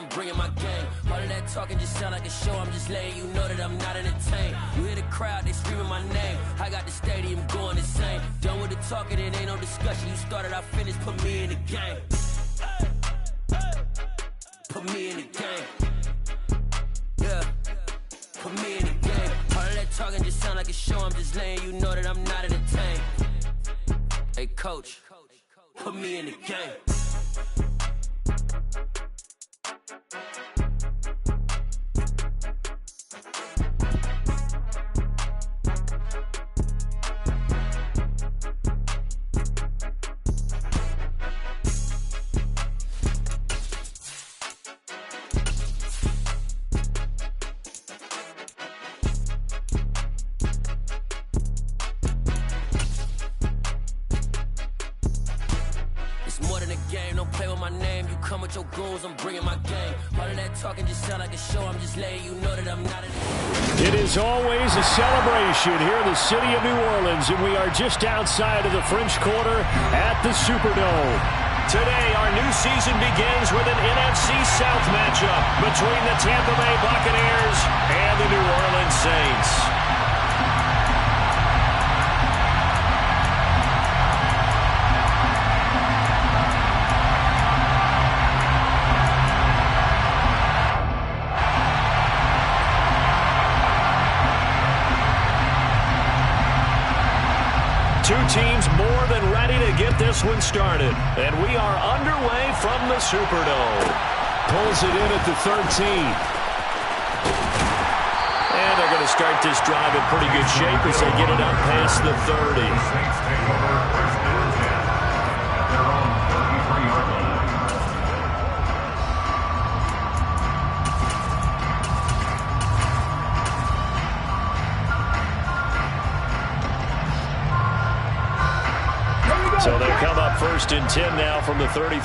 bringing my game. All of that talking just sound like a show. I'm just letting you know that I'm not entertained. You hear the crowd, they screaming my name. I got the stadium going insane. Done with the talking, it ain't no discussion. You started, I finished, put me in the game. Put me in the game. Yeah. Put me in the game. All of that talking just sound like a show. I'm just letting you know that I'm not entertained. Hey, coach, put me in the game. Your goons, I'm bringing my game. All of that talking just sound like a show. I'm just letting you know that I'm not in it. It is always a celebration here in the city of New Orleans, and we are just outside of the French Quarter at the Superdome. Today, our new season begins with an NFC South matchup between the Tampa Bay Buccaneers and the New Orleans Saints. Two teams more than ready to get this one started. And we are underway from the Superdome. Pulls it in at the 13. And they're going to start this drive in pretty good shape as they get it up past the 30. So they come up 1st and 10 now from the 33.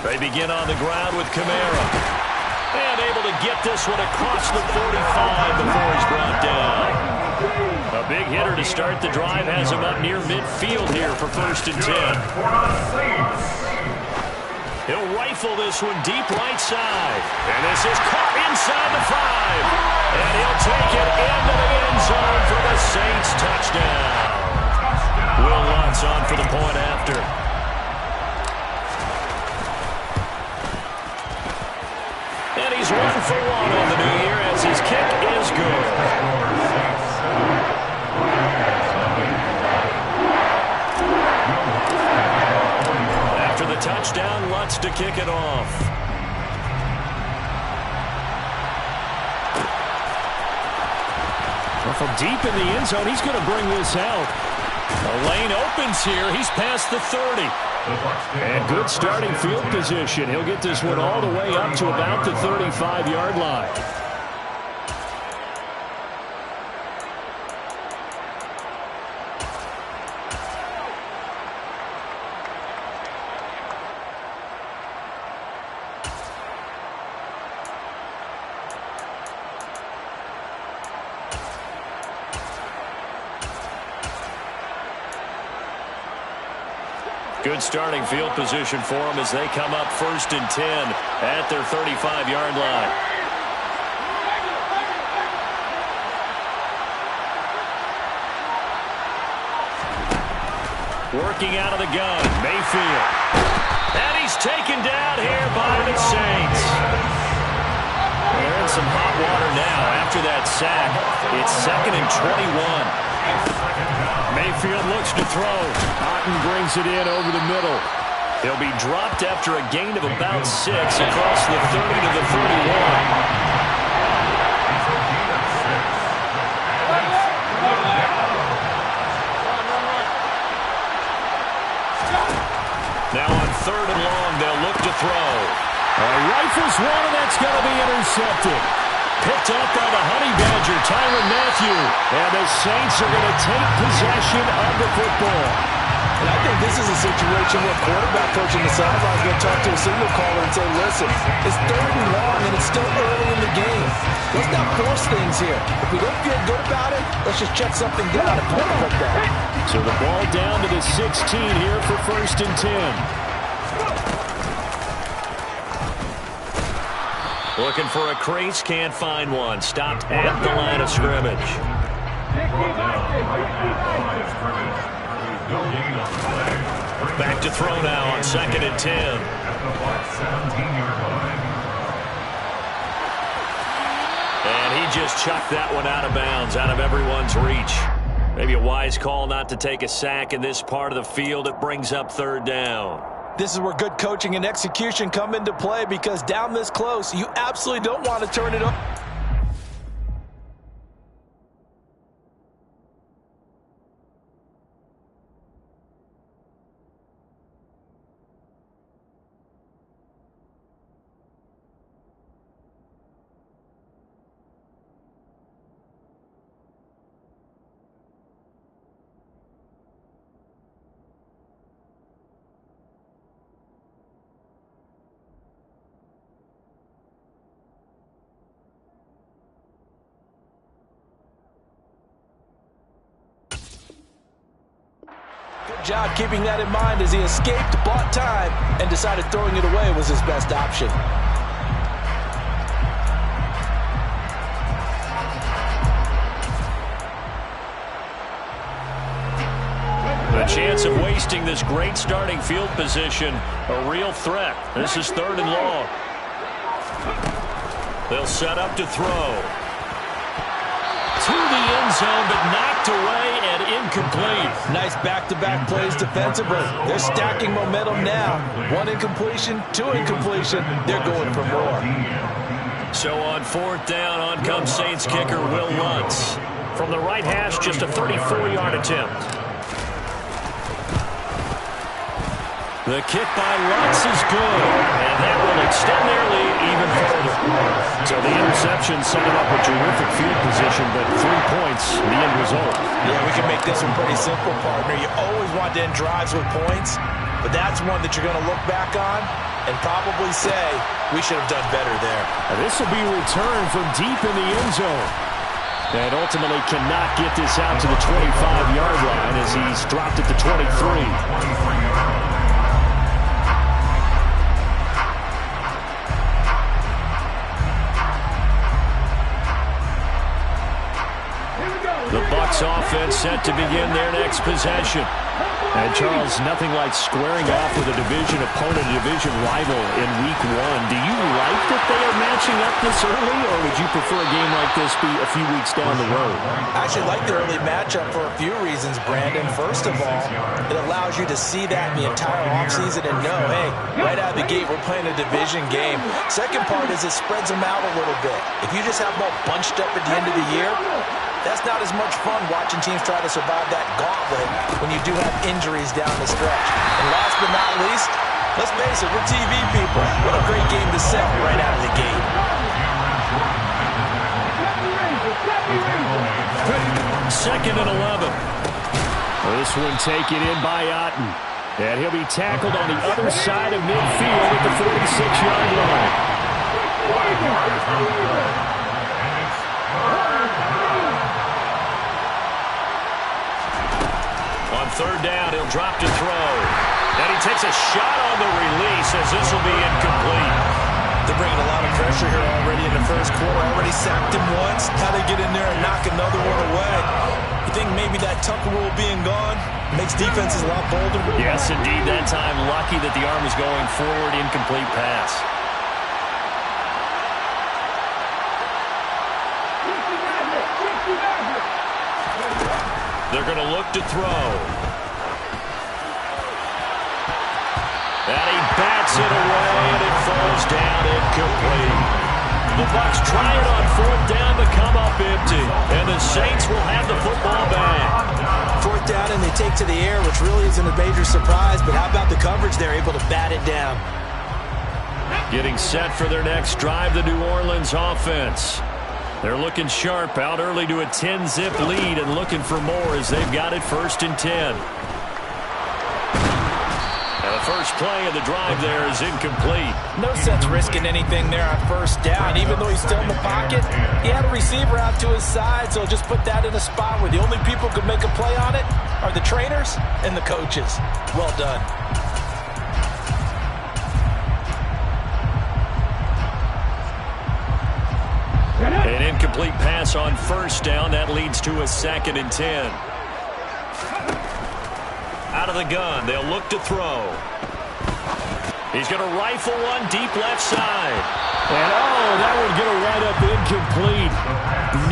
They begin on the ground with Kamara. And able to get this one across the 45 before he's brought down. A big hitter to start the drive has him up near midfield here for 1st and 10. He'll rifle this one deep right side. And this is caught inside the 5. And he'll take it into the end zone for the Saints touchdown. Will Lutz on for the point after. And he's 1 for 1 on the new year as his kick is good. After the touchdown, Lutz to kick it off. From deep in the end zone, he's going to bring this out. The lane opens here. He's past the 30. And good starting field position. He'll get this one all the way up to about the 35-yard line. Good starting field position for them as they come up 1st and 10 at their 35-yard line. Working out of the gun, Mayfield. And he's taken down here by the Saints. They're in some hot water now after that sack. It's 2nd and 21. Mayfield looks to throw. Otten brings it in over the middle. He'll be dropped after a gain of about 6 across the 30 to the 31. Now on 3rd and long, they'll look to throw. Rifles one, and that's going to be intercepted. Picked up by the Honey Badger, Tyrann Mathieu. And the Saints are going to take possession of the football. And I think this is a situation where quarterback coach on the sideline is going to talk to a signal caller and say, listen, it's 3rd and long, and it's still early in the game. Let's not force things here. If we don't feel good about it, let's just check something down and put that. So the ball down to the 16 here for 1st and 10. Looking for a crease, can't find one. Stopped at the line of scrimmage. Back to throw now on 2nd and 10. And he just chucked that one out of bounds, out of everyone's reach. Maybe a wise call not to take a sack in this part of the field. It brings up 3rd down. This is where good coaching and execution come into play, because down this close, you absolutely don't want to turn it over. Good job keeping that in mind as he escaped, bought time, and decided throwing it away was his best option. The chance of wasting this great starting field position, a real threat. This is 3rd and long. They'll set up to throw. To the end zone, but knocked away and incomplete. Nice back-to-back plays defensively. They're stacking momentum now. 1 incompletion, 2 incompletion. They're going for more. So on 4th down, on comes Saints kicker Will Lutz. From the right hash, just a 34-yard attempt. The kick by Lutz is good, and that will extend their lead even further. So the interception set him up a terrific field position, but 3 points, the end result. Yeah, we can make this one pretty simple, partner. You always want to end drives with points, but that's one that you're going to look back on and probably say, we should have done better there. This will be returned from deep in the end zone. And ultimately cannot get this out to the 25-yard line as he's dropped at the 23. The Bucs offense set to begin their next possession. And, Charles, nothing like squaring off with a division opponent, a division rival in Week 1. Do you like that they are matching up this early, or would you prefer a game like this be a few weeks down the road? I actually like the early matchup for a few reasons, Brandon. First of all, it allows you to see that in the entire offseason and know, hey, right out of the gate, we're playing a division game. Second part is it spreads them out a little bit. If you just have them all bunched up at the end of the year, that's not as much fun watching teams try to survive that gauntlet when you do have injuries down the stretch. And last but not least, let's face it, we're TV people. What a great game to sell right out of the gate. 2nd and 11. This one taken in by Otten. And he'll be tackled on the other side of midfield at the 46-yard line. On 3rd down, he'll drop to throw. And he takes a shot on the release as this will be incomplete. They're bringing a lot of pressure here already in the first quarter. Already sacked him once. How they get in there and knock another one away. You think maybe that Tucker rule being gone makes defenses a lot bolder? Yes, indeed. That time, lucky that the arm was going forward. Incomplete pass. They're going to look to throw. And he bats it away, and it falls down incomplete. The Bucs try it on 4th down to come up empty. And the Saints will have the football back. 4th down, and they take to the air, which really isn't a major surprise. But how about the coverage? They're able to bat it down. Getting set for their next drive, the New Orleans offense. They're looking sharp, out early to a 10-zip lead and looking for more as they've got it 1st and 10. And the first play of the drive there is incomplete. No sense risking anything there on 1st down. Even though he's still in the pocket, he had a receiver out to his side, so just put that in a spot where the only people who could make a play on it are the trainers and the coaches. Well done. incomplete pass on first down. That leads to a 2nd and 10. Out of the gun, they'll look to throw. He's going to rifle one deep left side. And, that would get a right-up incomplete.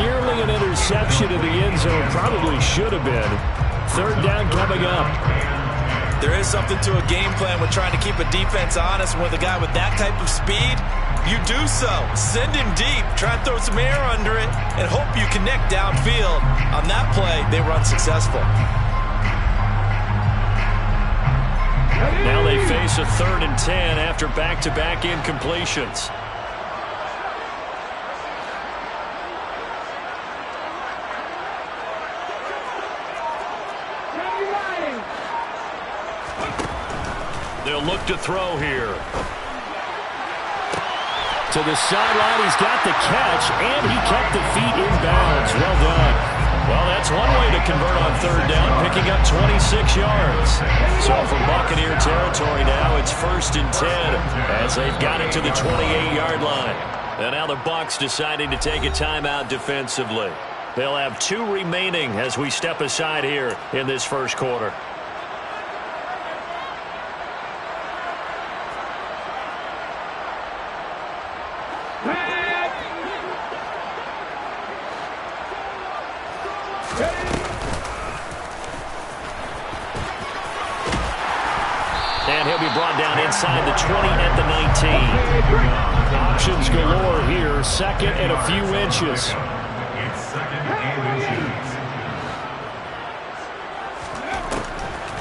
Nearly an interception in the end zone. Probably should have been. 3rd down coming up. There is something to a game plan with trying to keep a defense honest. With a guy with that type of speed, you do so. Send him deep. Try and throw some air under it and hope you connect downfield. On that play, they were unsuccessful. Now they face a 3rd and 10 after back-to-back incompletions. They'll look to throw here. To the sideline, he's got the catch, and he kept the feet in bounds. Well done. Well, that's one way to convert on 3rd down, picking up 26 yards. So from Buccaneer territory now, it's 1st and 10 as they've got it to the 28-yard line. And now the Bucs deciding to take a timeout defensively. They'll have 2 remaining as we step aside here in this first quarter. And he'll be brought down inside the 20 at the 19. Options galore here. 2nd and a few inches.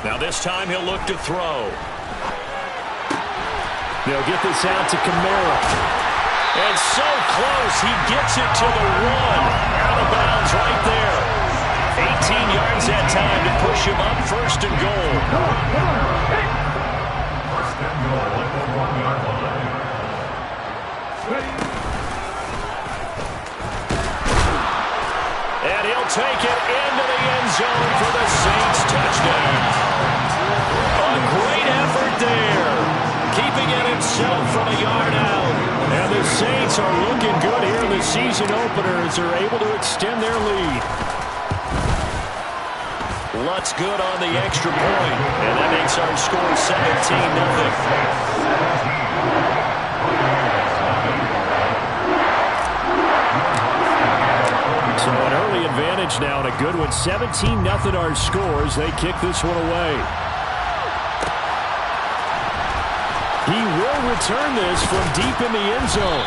Now this time he'll look to throw. They'll get this out to Kamara. And so close, he gets it to the 1. Out of bounds right there. 18 yards that time to push him up 1st and goal. And he'll take it into the end zone for the Saints touchdown. A great effort there. Keeping it himself from a yard out. And the Saints are looking good here in the season opener as they're able to extend their lead. Lutz good on the extra point. And that makes our score 17-0. So an early advantage now and a good one. 17-0 our scores. They kick this one away. He will return this from deep in the end zone.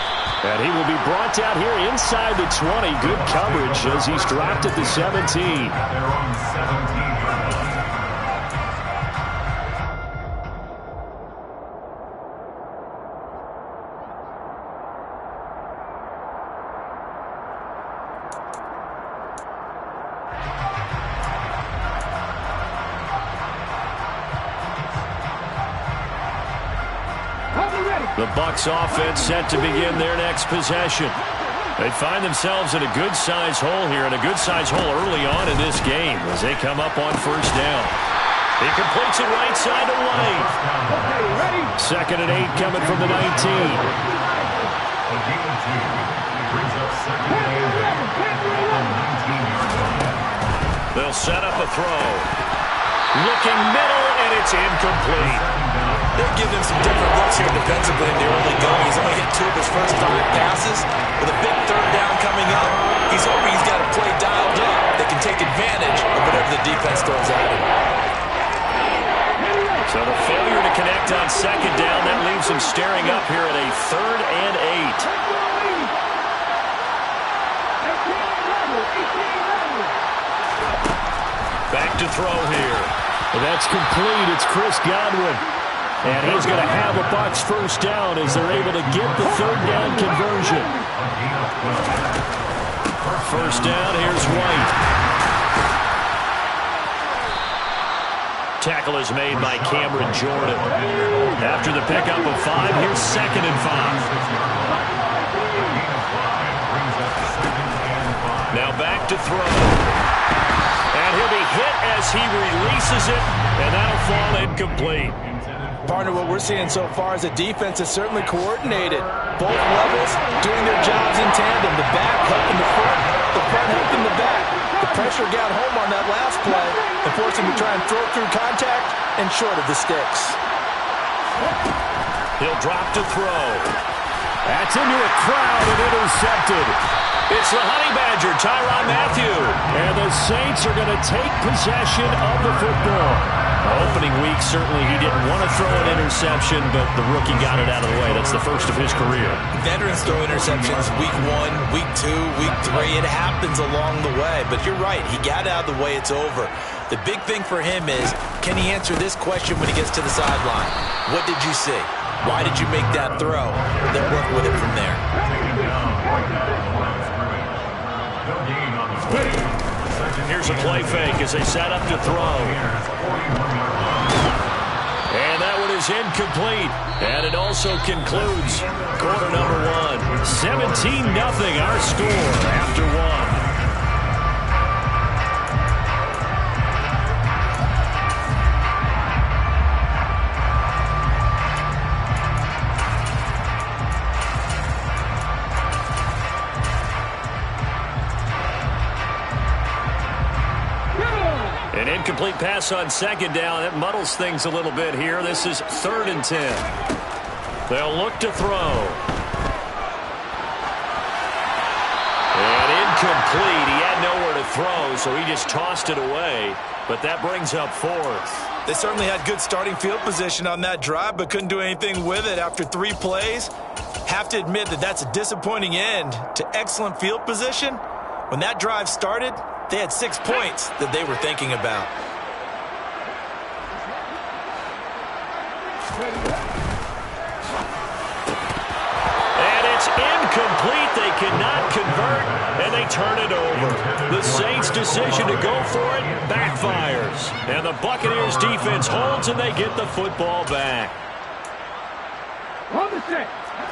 And he will be brought down here inside the 20. Good coverage as he's dropped at the 17. The Bucs offense set to begin their next possession. They find themselves in a good-sized hole here, and a good-sized hole early on in this game as they come up on 1st down. He completes it right side to White. 2nd and 8 coming from the 19. They'll set up a throw. Looking middle, and it's incomplete. They're giving him some different looks here defensively in the early going. He's only hit 2 of his first 5 passes. With a big 3rd down coming up, he's hoping he's got a play dialed up that can take advantage of whatever the defense throws at him. So the failure to connect on 2nd down, that leaves him staring up here at a 3rd and 8. Back to throw here. Well, that's complete. It's Chris Godwin. And he's going to have a Bucs 1st down as they're able to get the 3rd down conversion. 1st down, here's White. Tackle is made by Cameron Jordan. After the pickup of 5, here's 2nd and 5. Now back to throw. And he'll be hit as he releases it, and that'll fall incomplete. Partner, what we're seeing so far is the defense is certainly coordinated. Both levels doing their jobs in tandem. The back helping the front helping the back. The pressure got home on that last play and forced him to try and throw through contact and short of the sticks. He'll drop to throw. That's into a crowd and intercepted. It's the Honey Badger, Tyrann Mathieu. And the Saints are going to take possession of the football. Opening week, certainly he didn't want to throw an interception, but the rookie got it out of the way. That's the first of his career. Veterans throw interceptions week 1, week 2, week 3. It happens along the way. But you're right. He got it out of the way. It's over. The big thing for him is, can he answer this question when he gets to the sideline? What did you see? Why did you make that throw? Then work with it from there. Here's a play fake as they set up to throw. And that one is incomplete. And it also concludes quarter number 1. 17-0 our score after 1. An incomplete pass on second down. That muddles things a little bit here. This is 3rd and 10. They'll look to throw. And incomplete. He had nowhere to throw, so he just tossed it away. But that brings up 4th. They certainly had good starting field position on that drive, but couldn't do anything with it after 3 plays. Have to admit that that's a disappointing end to excellent field position. When that drive started, they had 6 points that they were thinking about. And it's incomplete. They cannot convert, and they turn it over. The Saints' decision to go for it backfires. And the Buccaneers' defense holds, and they get the football back.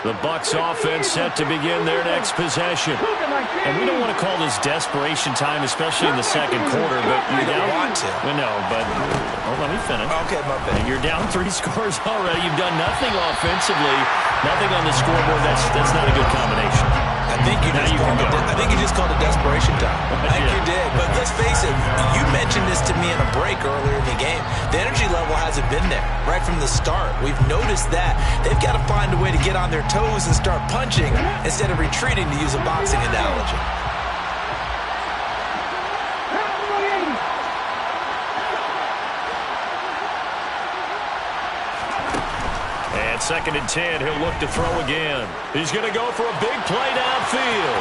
The Bucs offense set to begin their next possession. And we don't want to call this desperation time, especially in the second quarter, but you're down. Want to. Well, no, but let me finish. Okay, my bad. You're down 3 scores already. You've done nothing offensively, nothing on the scoreboard. That's not a good combination. I think you just called it desperation time. I think you did. But let's face it, you mentioned this to me in a break earlier in the game. The energy level hasn't been there right from the start. We've noticed that. They've got to find a way to get on their toes and start punching instead of retreating, to use a boxing analogy. And 2nd and 10, he'll look to throw again. He's going to go for a big play downfield.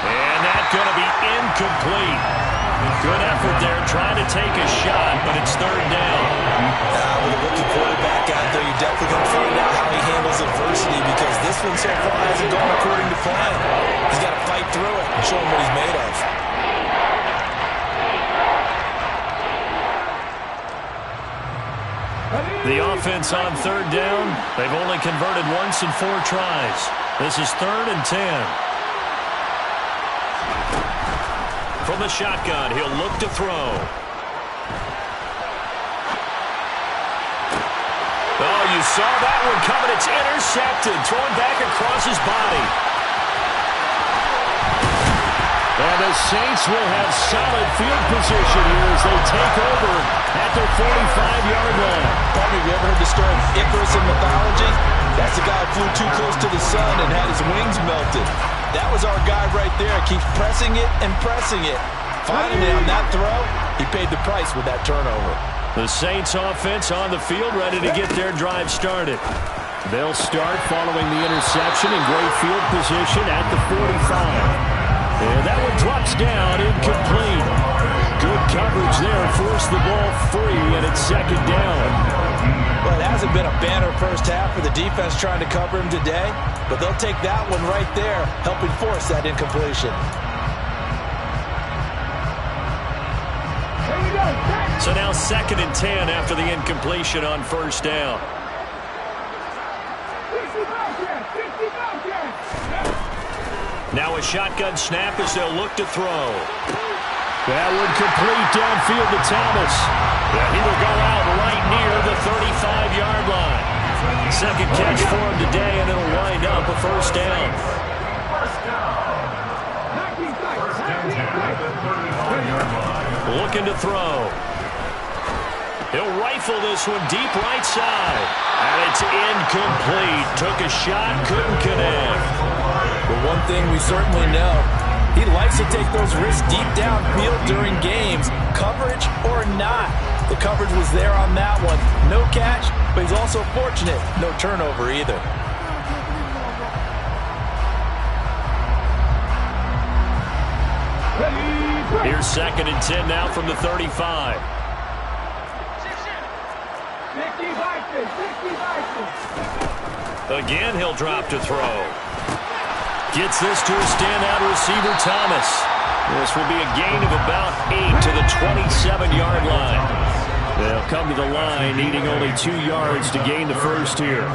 And that's going to be incomplete. Good effort there, trying to take a shot, but it's 3rd down. With a rookie quarterback out there, you're definitely going to find out how he handles adversity, because this one so far hasn't gone according to plan. He's got to fight through it and show him what he's made of. The offense on 3rd down, they've only converted once in 4 tries. This is 3rd and 10. From the shotgun, he'll look to throw. Oh, you saw that one coming. It's intercepted. Thrown back across his body. And the Saints will have solid field position here as they take over at their 45-yard line. Partner, have you ever heard the story of Icarus in mythology? That's the guy who flew too close to the sun and had his wings melted. That was our guy right there. Keeps pressing it and pressing it. Finally, on that throw, he paid the price with that turnover. The Saints offense on the field, ready to get their drive started. They'll start following the interception in great field position at the 45. And that one drops down, incomplete. Good coverage there, forced the ball free, and it's 2nd down. Well, it hasn't been a banner first half for the defense trying to cover him today, but they'll take that one right there, helping force that incompletion. So now 2nd and 10 after the incompletion on 1st down. Now a shotgun snap as they'll look to throw. That one complete downfield to Thomas. And he will go out right near the 35-yard Second catch for him today, and it'll wind up a first down. Looking to throw. He'll rifle this one deep right side. And it's incomplete. Took a shot, couldn't connect. But one thing we certainly know, he likes to take those risks deep downfield during games, coverage or not. The coverage was there on that one. No catch, but he's also fortunate. No turnover either. Here's 2nd and 10 now from the 35. Again, he'll drop to throw. Gets this to a standout receiver, Thomas. This will be a gain of about 8 to the 27-yard line. They'll come to the line needing only 2 yards to gain the first here.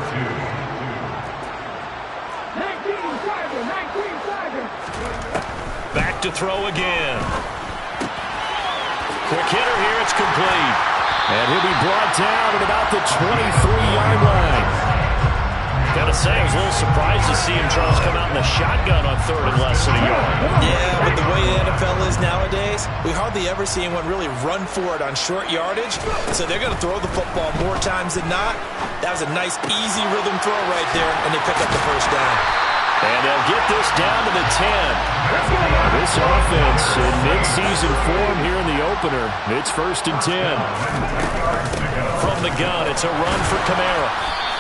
Back to throw again. Quick hitter here, it's complete. And he'll be brought down at about the 23-yard line. Gotta say, I was a little surprised to see him try to come out in the shotgun on 3rd and less than a yard. Yeah, but the way the NFL is nowadays, we hardly ever see anyone really run for it on short yardage. So they're going to throw the football more times than not. That was a nice, easy rhythm throw right there, and they pick up the first down. And they'll get this down to the 10. This offense in mid-season form here in the opener. It's 1st and 10. From the gun, it's a run for Kamara.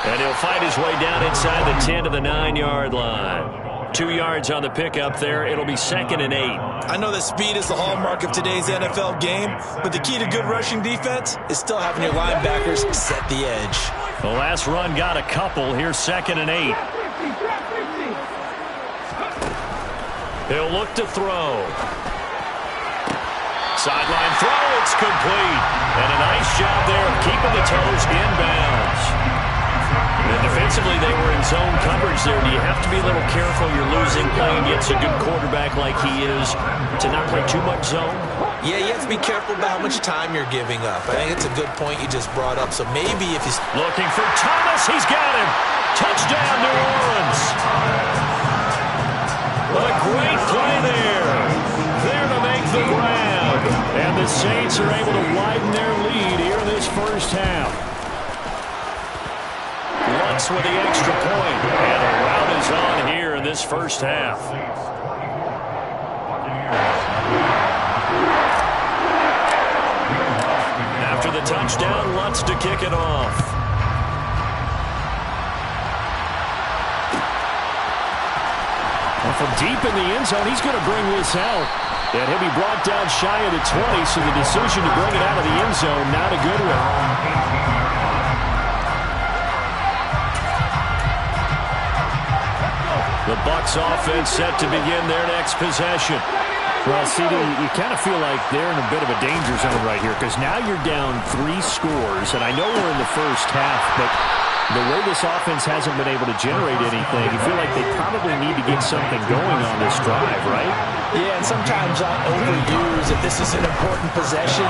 And he'll fight his way down inside the 10 to the 9-yard line. 2 yards on the pickup there. It'll be 2nd and 8. I know that speed is the hallmark of today's NFL game, but the key to good rushing defense is still having your linebackers set the edge. The last run got a couple. Here's 2nd and 8. He'll look to throw. Sideline throw, it's complete. And a nice job there of keeping the toes inbounds. And defensively, they were in zone coverage there. Do you have to be a little careful? You're losing playing against a good quarterback like he is to not play too much zone? Yeah, you have to be careful about how much time you're giving up. I think it's a good point you just brought up. So maybe if he's looking for Thomas, he's got him. Touchdown, New Orleans. What a great play there. There to make the grab. And the Saints are able to widen their lead here in this first half. Lutz with the extra point. And a rout is on here in this first half. After the touchdown, Lutz to kick it off. From deep in the end zone, he's going to bring this out. And he'll be brought down shy of the 20, so the decision to bring it out of the end zone, not a good one. The Bucs offense set to begin their next possession. Well, CD, you kind of feel like they're in a bit of a danger zone right here because now you're down 3 scores, and I know we're in the first half, but the way this offense hasn't been able to generate anything, you feel like they probably need to get something going on this drive, right? Yeah, and sometimes I overuse if this is an important possession.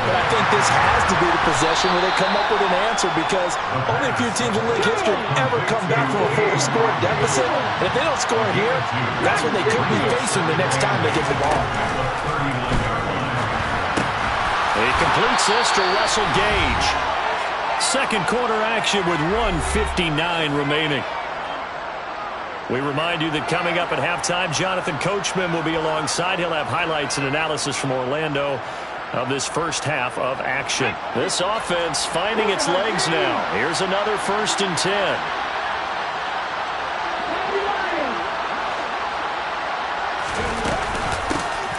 But I think this has to be the possession where they come up with an answer because only a few teams in league history have ever come back from a fully scored deficit. And if they don't score here, that's what they could be facing the next time they get the ball. He completes this to Russell Gage. Second quarter action with 1:59 remaining. We remind you that coming up at halftime, Jonathan Coachman will be alongside. He'll have highlights and analysis from Orlando of this first half of action. This offense finding its legs now. Here's another 1st and 10.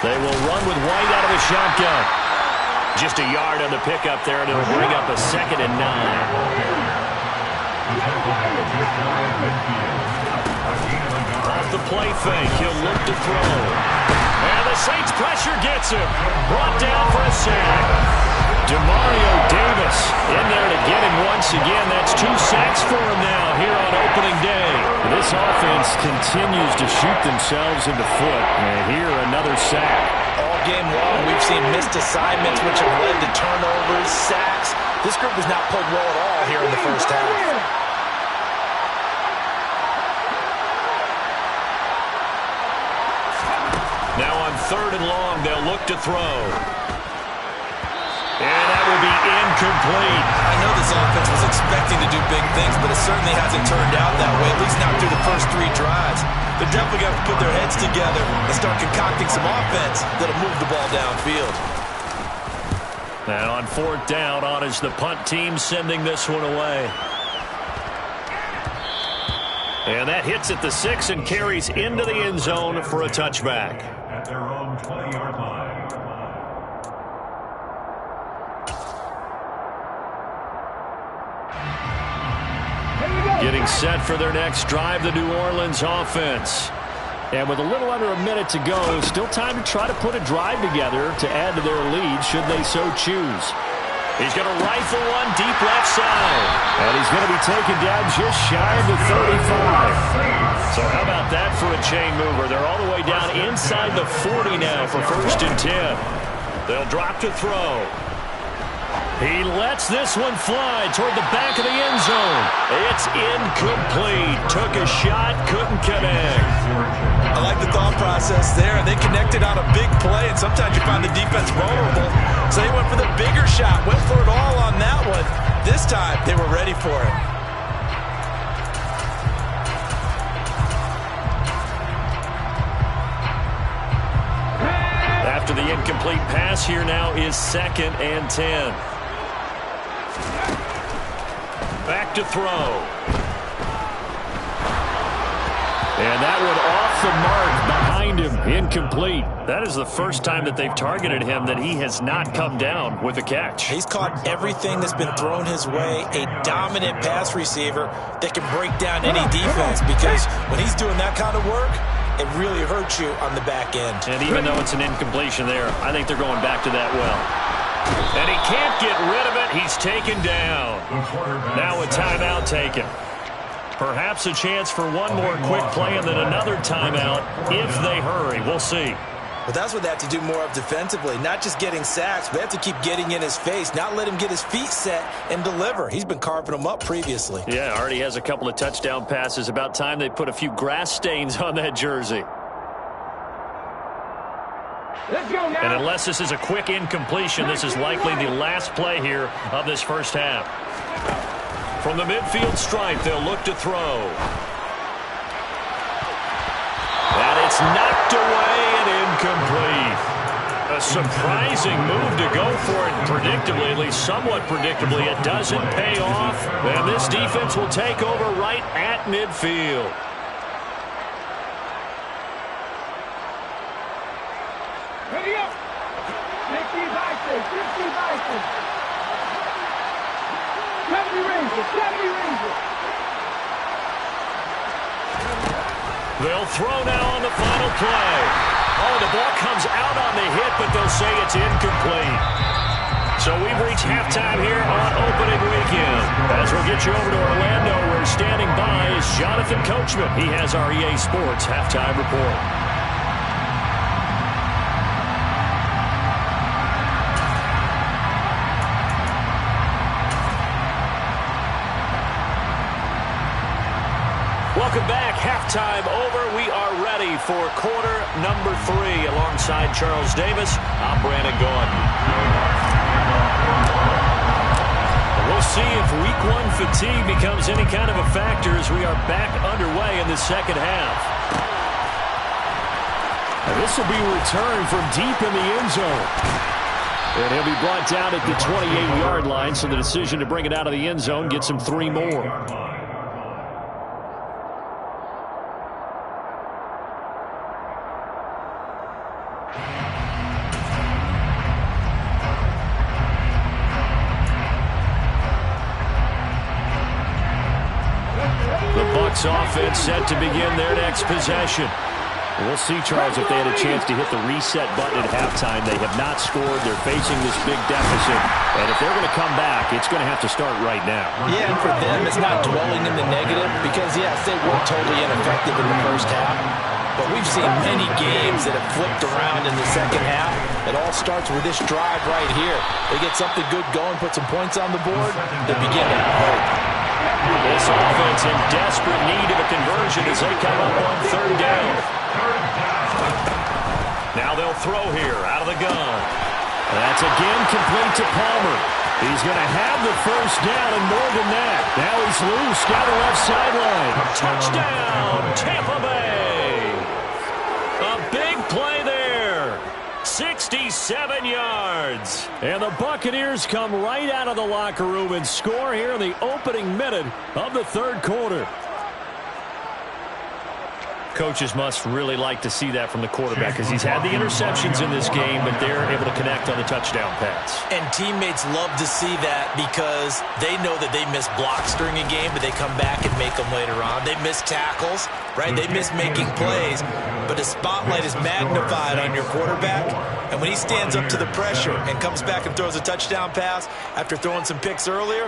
They will run with White out of the shotgun. Just a yard on the pickup there, and it'll bring up a 2nd and 9. Off the play fake, he'll look to throw. And the Saints pressure gets him. Brought down for a sack. Demario Davis in there to get him once again. That's 2 sacks for him now here on opening day. This offense continues to shoot themselves in the foot. And here another sack. all game long, we've seen missed assignments which have led to turnovers, sacks. This group has not played well at all here in the first half. and long. They'll look to throw. And that will be incomplete. I know this offense was expecting to do big things, but it certainly hasn't turned out that way, at least not through the first 3 drives. They're definitely going to put their heads together and start concocting some offense that'll move the ball downfield. And on 4th down, on is the punt team sending this one away. And that hits at the 6 and carries into the end zone for a touchback. At their own 20-yard line. Getting set for their next drive, the New Orleans offense. And with a little under a minute to go, still time to try to put a drive together to add to their lead should they so choose. He's going to rifle one deep left side. And he's going to be taken down just shy of the 35. So how about that for a chain mover? They're all the way down inside the 40 now for 1st and 10. They'll drop to throw. He lets this one fly toward the back of the end zone. It's incomplete. Took a shot, couldn't connect. I like the thought process there. They connected on a big play, and sometimes you find the defense vulnerable. So they went for the bigger shot, went for it all on that one. This time, they were ready for it. After the incomplete pass, here now is 2nd and 10. Back to throw. And that one off the mark behind him, incomplete. That is the first time that they've targeted him that he has not come down with a catch. He's caught everything that's been thrown his way, a dominant pass receiver that can break down any defense, because when he's doing that kind of work, it really hurts you on the back end. And even though it's an incompletion there, I think they're going back to that well. And he can't get rid of it. He's taken down. Now a timeout taken. Perhaps a chance for one more quick play and then another timeout if they hurry. We'll see. But that's what they have to do more of defensively, not just getting sacks, but they have to keep getting in his face, not let him get his feet set and deliver. He's been carving them up previously. Yeah, already has a couple of touchdown passes. About time they put a few grass stains on that jersey. Let's go now. And unless this is a quick incompletion, this is likely the last play here of this first half. From the midfield stripe, they'll look to throw. And it's knocked away and incomplete. A surprising move to go for it predictably, at least somewhat predictably. It doesn't pay off. And this defense will take over right at midfield. Ready up. 50 Bison. 50 Bison. 70 Rangers. 70 Rangers. They'll throw now on the final play. Oh, the ball comes out on the hit, but they'll say it's incomplete. So we've reached halftime here on opening weekend. As we'll get you over to Orlando, where standing by is Jonathan Coachman. He has our EA Sports halftime report. Welcome back. Halftime over. We are ready for quarter number 3. Alongside Charles Davis, I'm Brandon Gaudin. We'll see if week 1 fatigue becomes any kind of a factor as we are back underway in the second half. And this will be a return from deep in the end zone. And he'll be brought down at the 28-yard line, so the decision to bring it out of the end zone gets him 3 more. Offense set to begin their next possession. We'll see, Charles, if they had a chance to hit the reset button at halftime. They have not scored. They're facing this big deficit. And if they're going to come back, it's going to have to start right now. Yeah, and for them, it's not dwelling in the negative because, yes, they were totally ineffective in the first half. But we've seen many games that have flipped around in the second half. It all starts with this drive right here. They get something good going, put some points on the board, they begin to have hope. This offense in desperate need of a conversion as they come up on 3rd down. Now they'll They'll throw here out of the gun. That's again complete to Palmer. He's going to have the first down and more than that. Now he's loose down the left sideline. Touchdown, Tampa Bay. A big play there. 67 yards. And the Buccaneers come right out of the locker room and score here in the opening minute of the third quarter. Coaches must really like to see that from the quarterback because he's had the interceptions in this game, but they're able to connect on the touchdown pass. And teammates love to see that because they know that they miss blocks during a game, but they come back and make them later on. They miss tackles, right? They miss making plays, but the spotlight is magnified on your quarterback. And when he stands up to the pressure and comes back and throws a touchdown pass after throwing some picks earlier,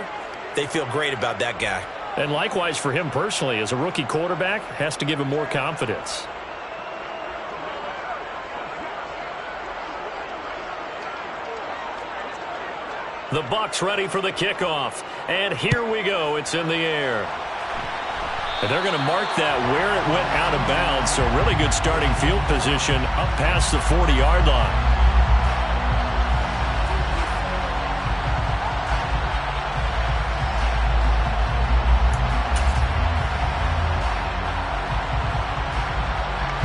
they feel great about that guy. And likewise for him personally, as a rookie quarterback, has to give him more confidence. The Bucs ready for the kickoff. And here we go. It's in the air. And they're going to mark that where it went out of bounds. So really good starting field position up past the 40-yard line.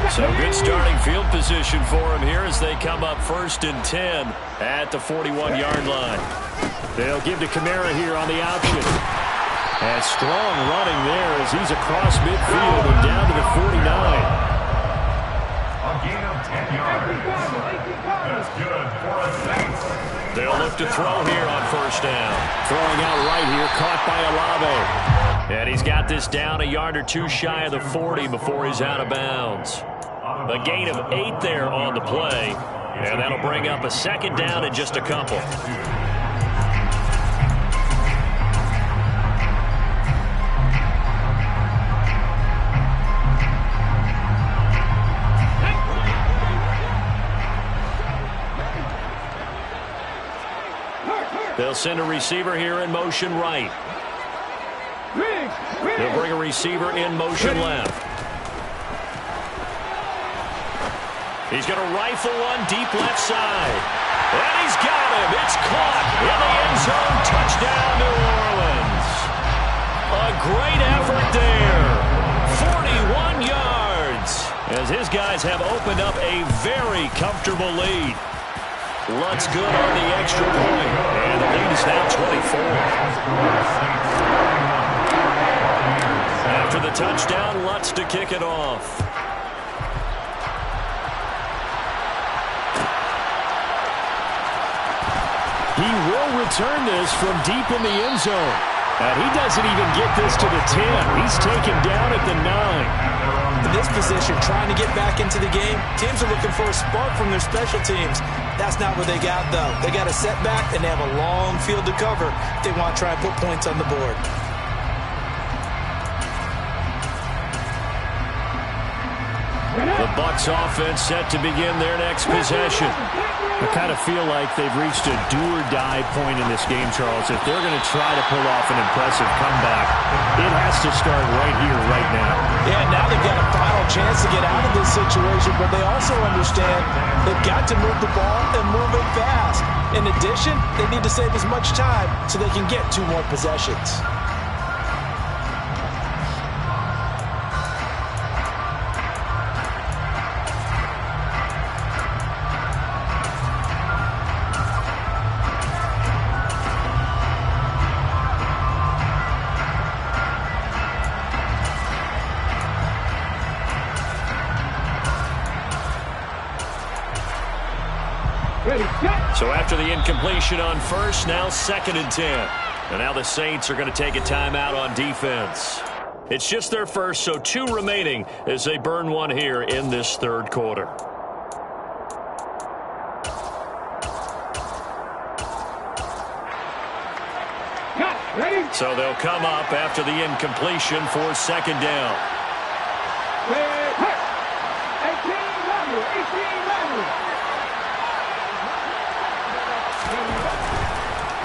So good starting field position for him here as they come up 1st and 10 at the 41-yard line. They'll give to Kamara here on the option. And strong running there as he's across midfield and down to the 49. A gain of 10 yards. That's good for a Saints. They'll look to throw here on 1st down. Throwing out right here, caught by Olave. And he's got this down a yard or two shy of the 40 before he's out of bounds. A gain of 8 there on the play, and that'll bring up a 2nd down in just a couple. They'll send a receiver here in motion right. They'll bring a receiver in motion left. He's going to rifle one deep left side. And he's got him. It's caught in the end zone. Touchdown, New Orleans. A great effort there. 41 yards. As his guys have opened up a very comfortable lead. Lutz good on the extra point. And the lead is now 24. After the touchdown, Lutz to kick it off. He will return this from deep in the end zone. And he doesn't even get this to the 10. He's taken down at the 9. In this position, trying to get back into the game, teams are looking for a spark from their special teams. That's not what they got, though. They got a setback, and they have a long field to cover if they want to try and put points on the board. The Bucs offense set to begin their next possession. I kind of feel like they've reached a do-or-die point in this game, Charles. If they're going to try to pull off an impressive comeback, it has to start right here, right now. Yeah, now they've got a final chance to get out of this situation, but they also understand they've got to move the ball and move it fast. In addition, they need to save as much time so they can get 2 more possessions. So after the incompletion on 1st, now 2nd and 10. And now the Saints are going to take a timeout on defense. It's just their first, so 2 remaining as they burn one here in this third quarter. So they'll come up after the incompletion for 2nd down. 18-11.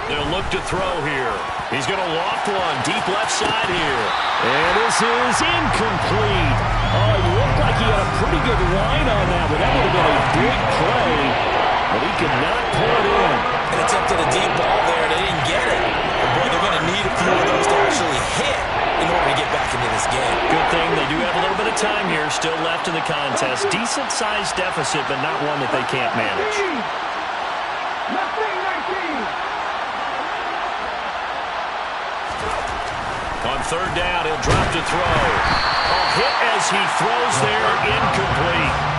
They'll look to throw here. He's going to loft one deep left side here. And this is incomplete. Oh, it looked like he had a pretty good line on that one. That would have been a big play, but he could not pull it in. And attempted a deep ball there. They didn't get it. But boy, they're going to need a few of those to actually hit in order to get back into this game. Good thing they do have a little bit of time here still left in the contest. Decent-sized deficit, but not one that they can't manage. On third down, he'll drop to throw. A hit as he throws there, incomplete.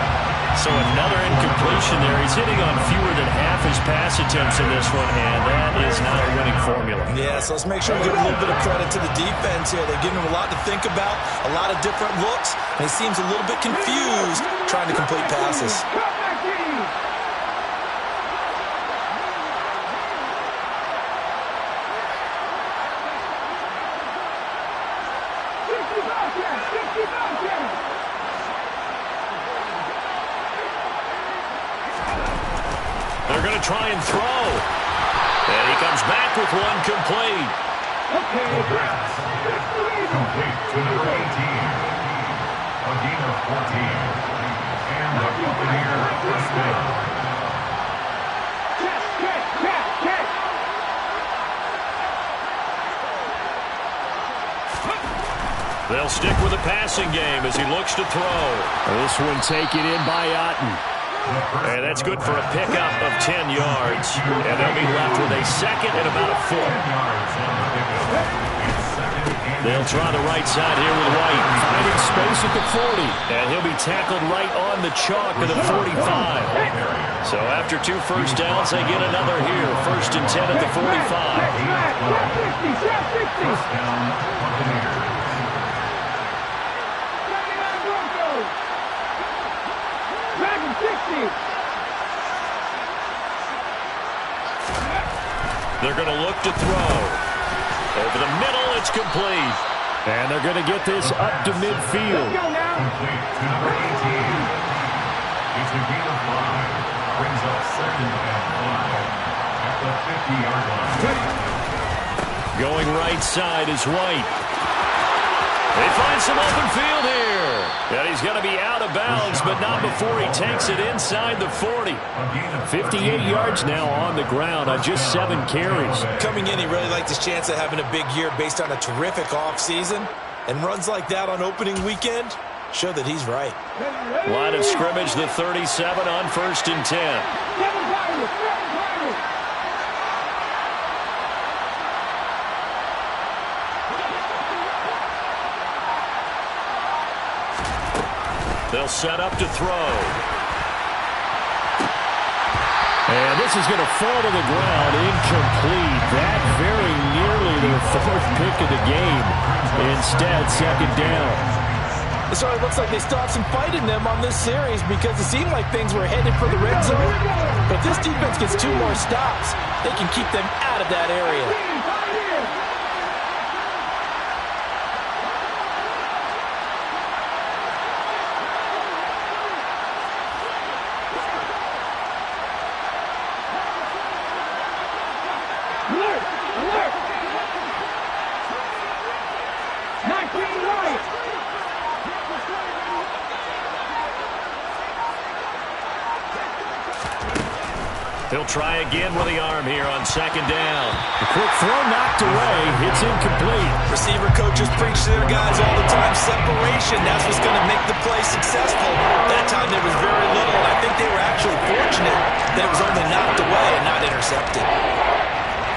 So another incompletion there. He's hitting on fewer than half his pass attempts in this one, and that is not a winning formula. Yeah, so let's make sure we give a little bit of credit to the defense here. They're giving him a lot to think about, a lot of different looks, and he seems a little bit confused trying to complete passes. They're going to try and throw. And he comes back with one complete. Complete to number 18. A gain of 14. And the Buccaneers first down. They'll stick with the passing game as he looks to throw. This one taken in by Otten. And that's good for a pickup of 10 yards. And they'll be left with a second and about a foot. They'll try the right side here with White. Finding space at the 40. And he'll be tackled right on the chalk of the 45. So after 2 first downs, they get another here. First and 10 at the 45. First down, Buccaneers. They're going to look to throw. Over the middle, it's complete. And they're going to get this up to midfield. Complete to number 18. It's a gain of 5. Brings up second and 5 at the 50-yard line. Going right side is White. They find some open field here. And he's going to be out of bounds, but not before he takes it inside the 40. 58 yards now on the ground on just 7 carries. Coming in, he really liked his chance of having a big year based on a terrific offseason. And runs like that on opening weekend show that he's right. Line of scrimmage, the 37 on first and 10. They'll set up to throw. And this is going to fall to the ground, incomplete. That very nearly their 4th pick of the game. Instead, second down. So it looks like they still have some fight in them on this series because it seemed like things were headed for the red zone. But if this defense gets 2 more stops, they can keep them out of that area. He'll try again with the arm here on second down. A quick throw knocked away. It's incomplete. Receiver coaches preach to their guys all the time. Separation, that's what's going to make the play successful. That time there was very little, and I think they were actually fortunate that it was only knocked away and not intercepted.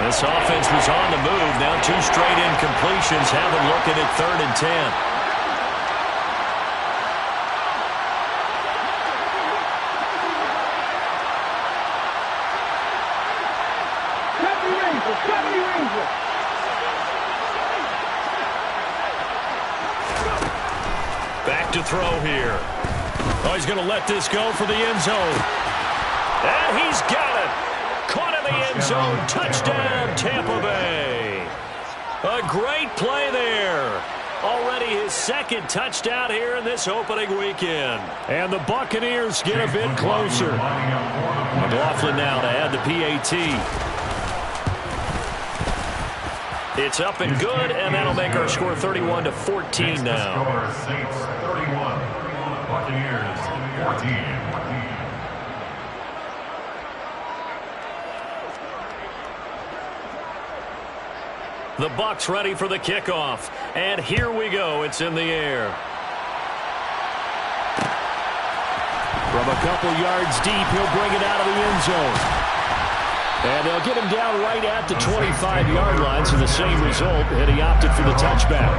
This offense was on the move. Now 2 straight incompletions have them looking at 3rd and 10. Back to throw here. Oh, he's going to let this go for the end zone. And he's got it. Caught in the end zone. Touchdown, Tampa Bay. A great play there. Already his 2nd touchdown here in this opening weekend. And the Buccaneers get a bit closer. McLaughlin now to add the PAT. It's up and good, and that'll make our score 31-14 now. Score Saints 31, Buccaneers 14. The Bucs ready for the kickoff. And here we go. It's in the air. From a couple yards deep, he'll bring it out of the end zone. And they'll get him down right at the 25-yard line, so the same result, and he opted for the touchback.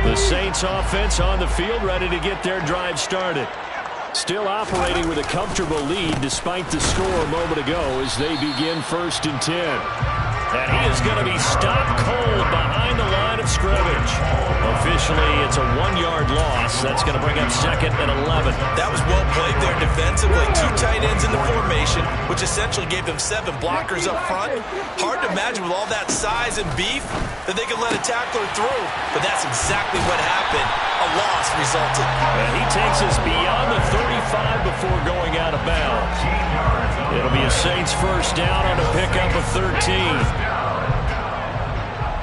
The Saints offense on the field, ready to get their drive started. Still operating with a comfortable lead despite the score a moment ago as they begin 1st and 10. And he is going to be stopped cold behind the line of scrimmage. Officially, it's a 1-yard loss. That's going to bring up 2nd and 11. That was well played there defensively. 2 tight ends in the formation, which essentially gave them 7 blockers up front. Hard to imagine with all that size and beef that they could let a tackler through. But that's exactly what happened. A loss resulted. And he takes us beyond the 35 before going out of bounds. It'll be a Saints first down on a pickup of 13.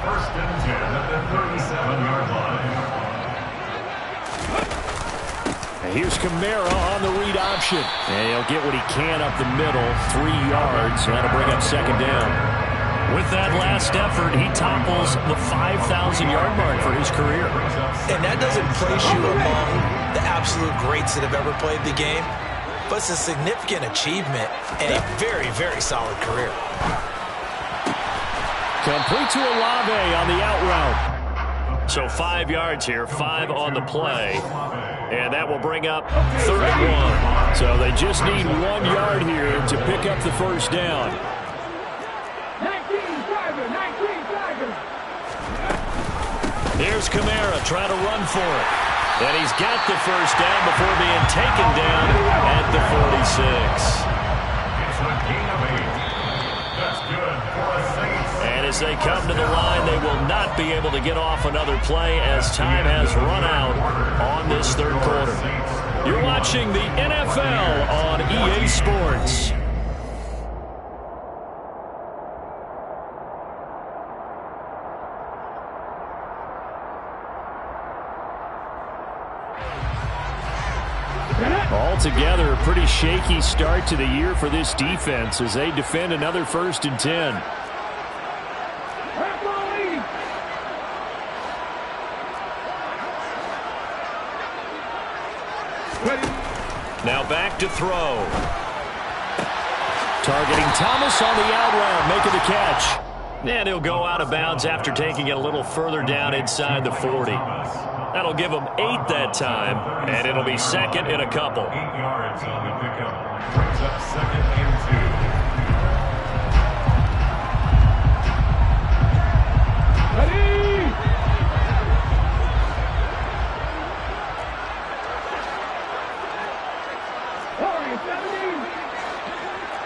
1st and 10 at the 37-yard line. Here's Kamara on the read option. And he'll get what he can up the middle, 3 yards. That'll bring up 2nd down. With that last effort, he topples the 5,000-yard mark for his career. And that doesn't place you among the absolute greats that have ever played the game, but it's a significant achievement and a very, very solid career. Complete to Olave on the out route. So 5 yards here, 5 on the play. And that will bring up 3rd and 1. So they just need 1 yard here to pick up the first down. 19 Tiger. Here's Kamara trying to run for it. And he's got the first down before being taken down at the 46. It's a gain of 8. That's good for a Saints. And as they come to the line, they will not be able to get off another play as time has run out on this 3rd quarter. You're watching the NFL on EA Sports. Altogether, a pretty shaky start to the year for this defense as they defend another 1st and 10. Now back to throw. Targeting Thomas on the out route, making the catch. And he'll go out of bounds after taking it a little further down inside the 40. That'll give him 8 that time, and it'll be 2nd and a couple. 8 yards on the pickup. Brings up 2nd and 2. Ready! All right, 17.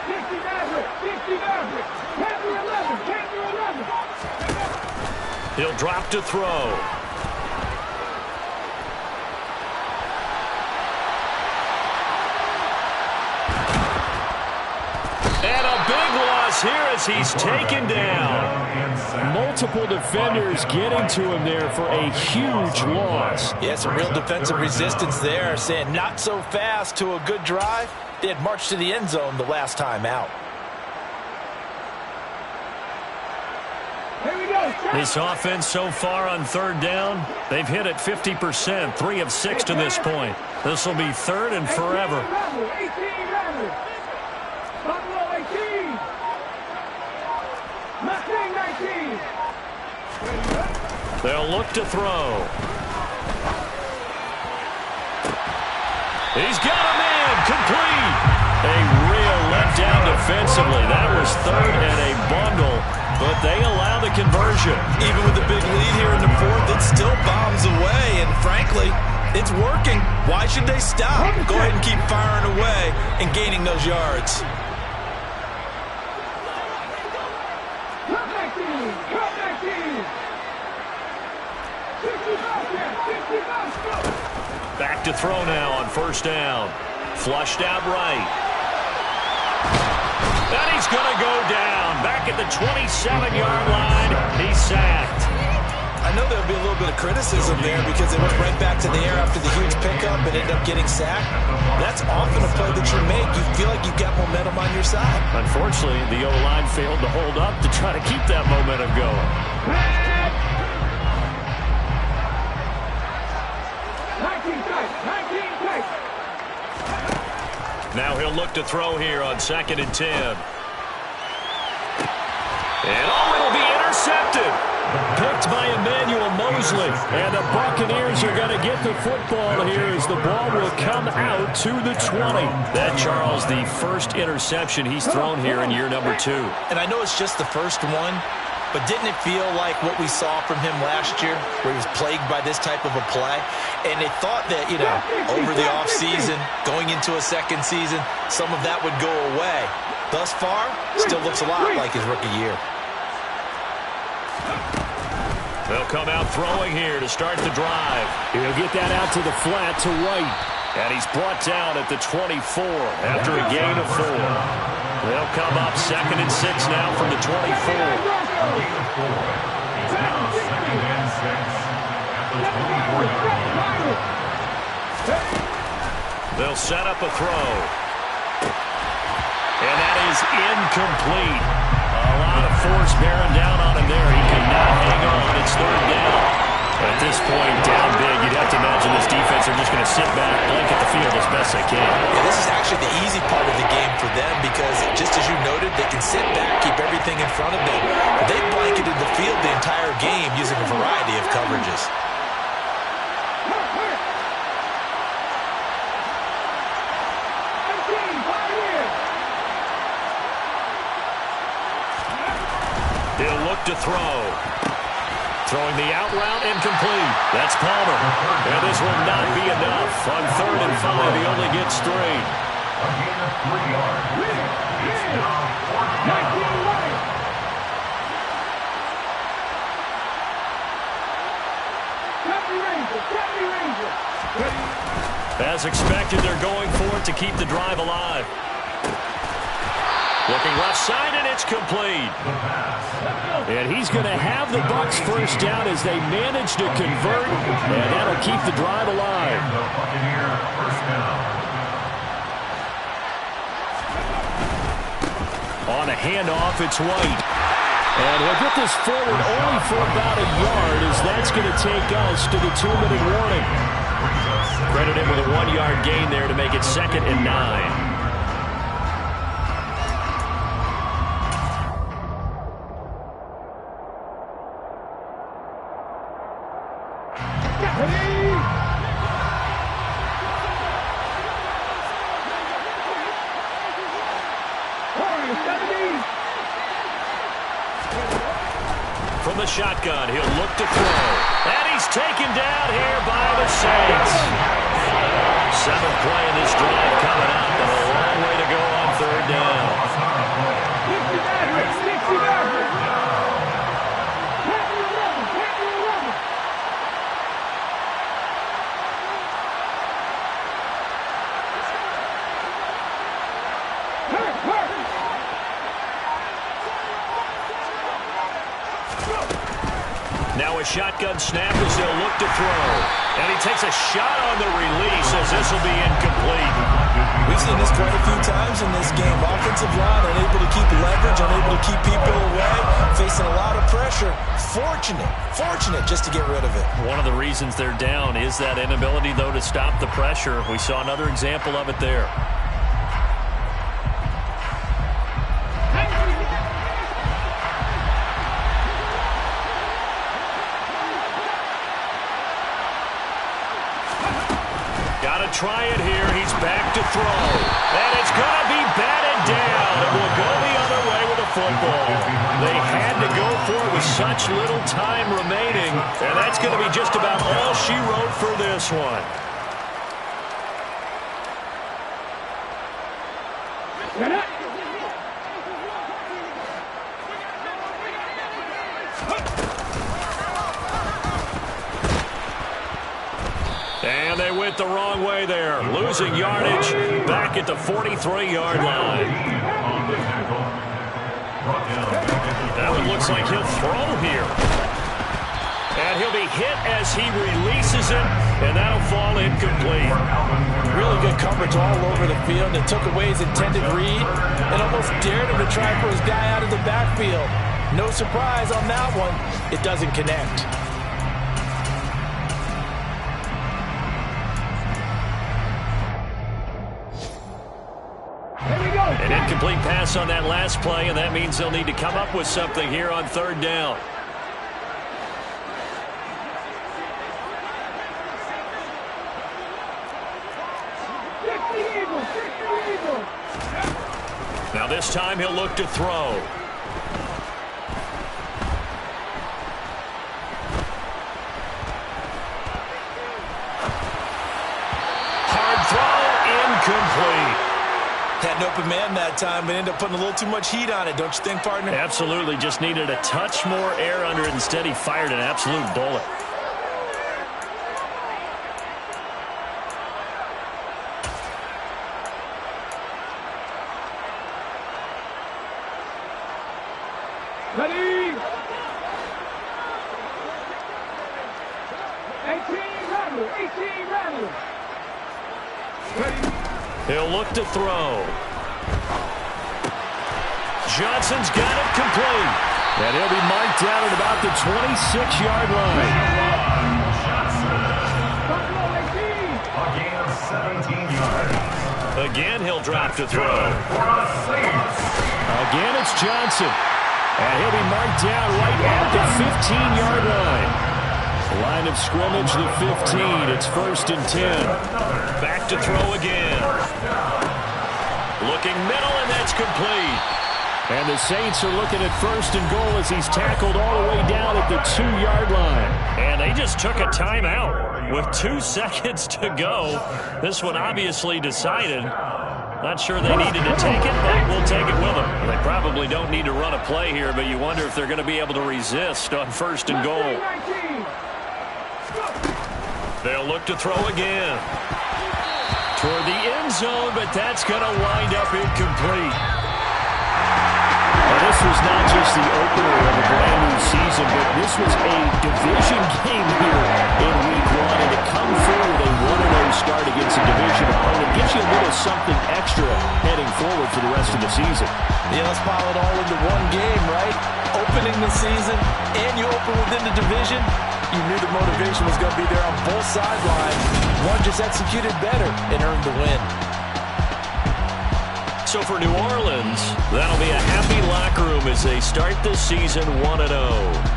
60 Maverick. Canter 11. He'll drop to throw. And a big loss here as he's taken down. Multiple defenders getting to him there for a huge loss. Yeah, some real defensive resistance there, saying not so fast to a good drive. They had marched to the end zone the last time out. Here we go. This offense so far on 3rd down, they've hit it 50%, 3 of 6 to this point. This will be 3rd and forever. 18 Rebel. Buffalo 18. Mustang 19. They'll look to throw. He's got a man, complete. A real letdown defensively. That was 3rd and a bundle, but they allow the conversion. Even with a big lead here in the 4th, it still bombs away, and frankly, it's working. Why should they stop? Go ahead and keep firing away and gaining those yards. Cut 19. 60 bucks, go. Back to throw now on first down. Flushed out right. And he's going to go down. Back at the 27-yard line. He's sacked. I know there'll be a little bit of criticism there because they went right back to the air after the huge pickup and ended up getting sacked. That's often a play that you make. You feel like you've got momentum on your side. Unfortunately, the O-line failed to hold up to try to keep that momentum going. 19 tight. Now he'll look to throw here on 2nd and 10. And it'll be intercepted. Picked by Emmanuel Mosley. And the Buccaneers are going to get the football here as the ball will come out to the 20. That, Charles, the first interception he's thrown here in year number 2. And I know it's just the first one, but didn't it feel like what we saw from him last year where he was plagued by this type of a play? And they thought that, over the offseason, going into a second season, some of that would go away. Thus far, still looks a lot like his rookie year. They'll come out throwing here to start the drive. He'll get that out to the flat to White. And he's brought down at the 24 after a gain of 4. They'll come up 2nd and 6 now from the 24. They'll set up a throw. And that is incomplete. A lot of force bearing down on him there. He cannot hang on. It's 3rd down. At this point, down big, you'd have to imagine this defense are just going to sit back, blanket the field as best they can. Yeah, this is actually the easy part of the game for them because, just as you noted, they can sit back, keep everything in front of them. But they blanketed the field the entire game using a variety of coverages. He'll look to throw. Throwing the out route incomplete. That's Palmer. And this will not be enough. On 3rd and 5, he only gets 3. A gain of 3 yards. It's now 4th down. As expected, they're going for it to keep the drive alive. Looking left side, and it's complete. And he's going to have the Bucs first down as they manage to convert, and that'll keep the drive alive. The Buccaneer first down. On a handoff, it's White. And he'll get this forward only for about a yard as that's going to take us to the 2-minute warning. Credit him with a 1-yard gain there to make it 2nd and 9. From the shotgun, he'll look to throw. And he's taken down here by the Saints. 7th play in this drive coming up, and a long way to go on 3rd down. Now a shotgun snap as they'll look to throw. And he takes a shot on the release as this will be incomplete. We've seen this quite a few times in this game. Offensive line unable to keep leverage, unable to keep people away, facing a lot of pressure. Fortunate just to get rid of it. One of the reasons they're down is that inability, though, to stop the pressure. We saw another example of it there. Try it here. He's back to throw. And it's going to be batted down. It will go the other way with the football. They had to go for it with such little time remaining. And that's going to be just about all she wrote for this one. And they went the wrong way there, losing yardage back at the 43-yard line. That one looks like he'll throw here. And he'll be hit as he releases it, and that'll fall incomplete. Really good coverage all over the field. It took away his intended read and almost dared him to try for his guy out of the backfield. No surprise on that one. It doesn't connect. An incomplete pass on that last play, and that means they'll need to come up with something here on third down. Now this time he'll look to throw. Hard throw, incomplete. Had an open man that time, but ended up putting a little too much heat on it, don't you think, partner? Absolutely, just needed a touch more air under it. Instead, he fired an absolute bullet. Ready? 18 rattle. Ready? He'll look to throw. Johnson's got it complete. And he'll be marked down at about the 26-yard line. A gain of 17 yards. Again, he'll drop to throw. Again, it's Johnson. And he'll be marked down right at the 15-yard line. Line of scrimmage, the 15. It's 1st and 10. Back to throw again. Looking middle, and that's complete. And the Saints are looking at 1st and goal as he's tackled all the way down at the 2-yard line. And they just took a timeout with 2 seconds to go. This one obviously decided. Not sure they needed to take it, but we'll take it with them. They probably don't need to run a play here, but you wonder if they're going to be able to resist on 1st and goal. They'll look to throw again. Toward the end zone, but that's going to wind up incomplete. Now, this was not just the opener of a brand-new season, but this was a division game here in Week 1. And to come through with a 1-0 start against a division opponent gives you a little something extra heading forward for the rest of the season. Yeah, let's pile it all into one game, right? Opening the season, and you open within the division. You knew the motivation was going to be there on both sidelines. One just executed better and earned the win. So for New Orleans, that'll be a happy locker room as they start this season 1-0.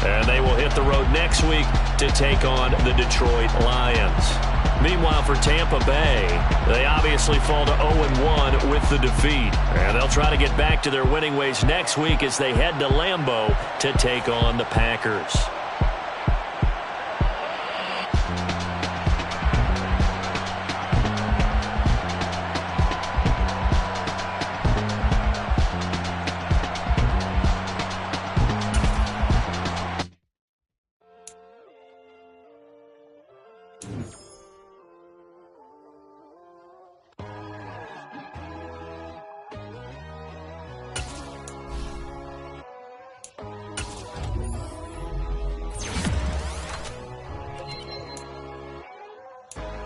And they will hit the road next week to take on the Detroit Lions. Meanwhile, for Tampa Bay, they obviously fall to 0-1 with the defeat. And they'll try to get back to their winning ways next week as they head to Lambeau to take on the Packers.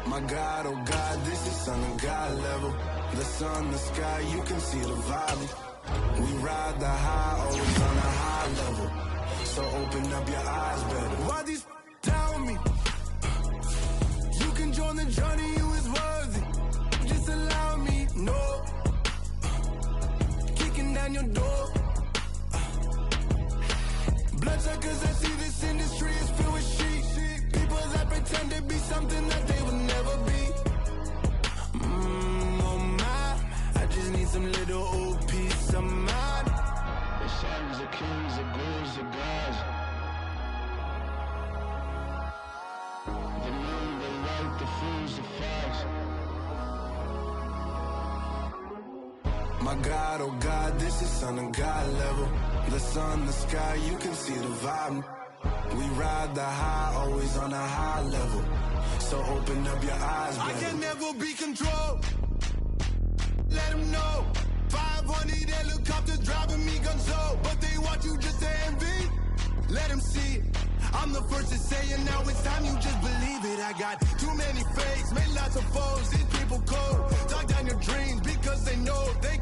My God, oh God, this is Son of God level. The sun, the sky, you can see the valley. We ride the high, always on a high level. So open up your eyes better. Why these tell me? You can join the journey, you is worthy. Just allow me, no. Kicking down your door. Bloodsuckers, I see this industry is filled with sheep. People that pretend to be something that they will never be. Oh my, I just need some little old peace of mind. The sons of kings, the ghouls, the gods. The moon, the light, the fools, the facts. My God, oh God, this is Son of God level. The sun, the sky, you can see the vibe. We ride the high, always on a high level. So open up your eyes, brother. I can never be controlled. Let them know. 500 helicopters driving me gunso, but they want you just to envy. Let them see it. I'm the first to say it, now it's time you just believe it. I got too many fakes, made lots of foes, these people cold. Talk down your dreams because they know they